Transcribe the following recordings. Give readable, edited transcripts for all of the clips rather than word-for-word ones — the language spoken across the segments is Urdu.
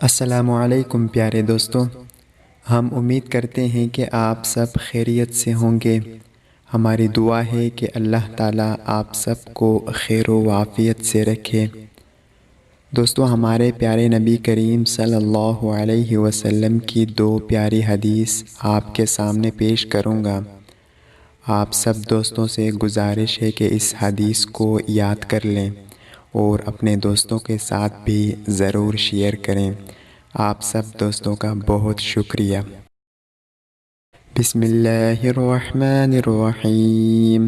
السلام علیکم پیارے دوستوں، ہم امید کرتے ہیں کہ آپ سب خیریت سے ہوں گے۔ ہماری دعا ہے کہ اللہ تعالیٰ آپ سب کو خیر و عافیت سے رکھے۔ دوستو، ہمارے پیارے نبی کریم صلی اللہ علیہ وسلم کی دو پیاری حدیث آپ کے سامنے پیش کروں گا۔ آپ سب دوستوں سے گزارش ہے کہ اس حدیث کو یاد کر لیں اور اپنے دوستوں کے ساتھ بھی ضرور شیئر کریں۔ آپ سب دوستوں کا بہت شکریہ۔ بسم اللہ الرحمن الرحیم۔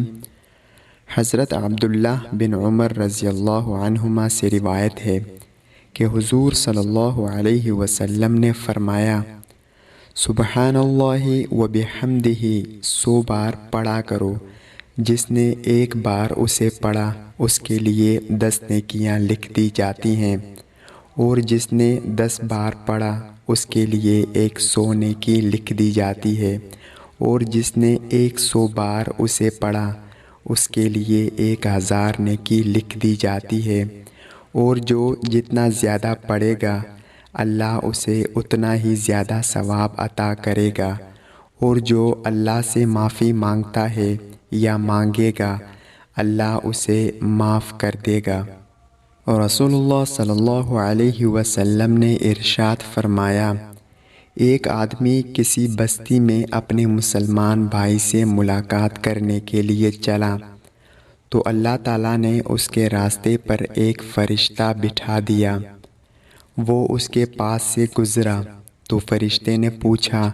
حضرت عبداللہ بن عمر رضی اللہ عنہما سے روایت ہے کہ حضور صلی اللہ علیہ وسلم نے فرمایا، سبحان اللہ و بحمدہ 100 بار پڑھا کرو۔ جس نے ایک بار اسے پڑھا اس کے لیے 10 نیکیاں لکھ دی جاتی ہیں، اور جس نے 10 بار پڑھا اس کے لیے 100 نیکی لکھ دی جاتی ہے، اور جس نے 100 بار اسے پڑھا اس کے لیے 1000 نیکی لکھ دی جاتی ہے، اور جو جتنا زیادہ پڑھے گا اللہ اسے اتنا ہی زیادہ ثواب عطا کرے گا، اور جو اللہ سے معافی مانگتا ہے یا مانگے گا اللہ اسے معاف کر دے گا۔ اور رسول اللہ صلی اللہ علیہ وسلم نے ارشاد فرمایا، ایک آدمی کسی بستی میں اپنے مسلمان بھائی سے ملاقات کرنے کے لیے چلا تو اللہ تعالیٰ نے اس کے راستے پر ایک فرشتہ بٹھا دیا۔ وہ اس کے پاس سے گزرا تو فرشتے نے پوچھا،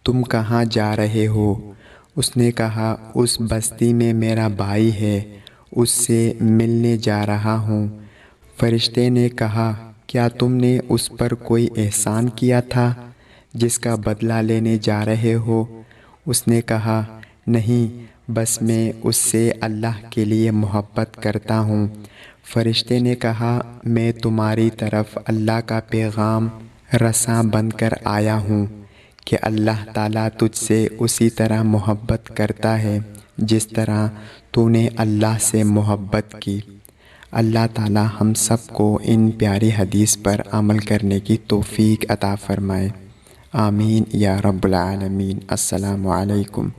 تم کہاں جا رہے ہو؟ اس نے کہا، اس بستی میں میرا بھائی ہے، اس سے ملنے جا رہا ہوں۔ فرشتے نے کہا، کیا تم نے اس پر کوئی احسان کیا تھا جس کا بدلہ لینے جا رہے ہو؟ اس نے کہا، نہیں، بس میں اس سے اللہ کے لیے محبت کرتا ہوں۔ فرشتے نے کہا، میں تمہاری طرف اللہ کا پیغام رساں بن کر آیا ہوں کہ اللہ تعالیٰ تجھ سے اسی طرح محبت کرتا ہے جس طرح تو نے اللہ سے محبت کی۔ اللہ تعالیٰ ہم سب کو ان پیاری حدیث پر عمل کرنے کی توفیق عطا فرمائے۔ آمین یا رب العالمین۔ السلام علیکم۔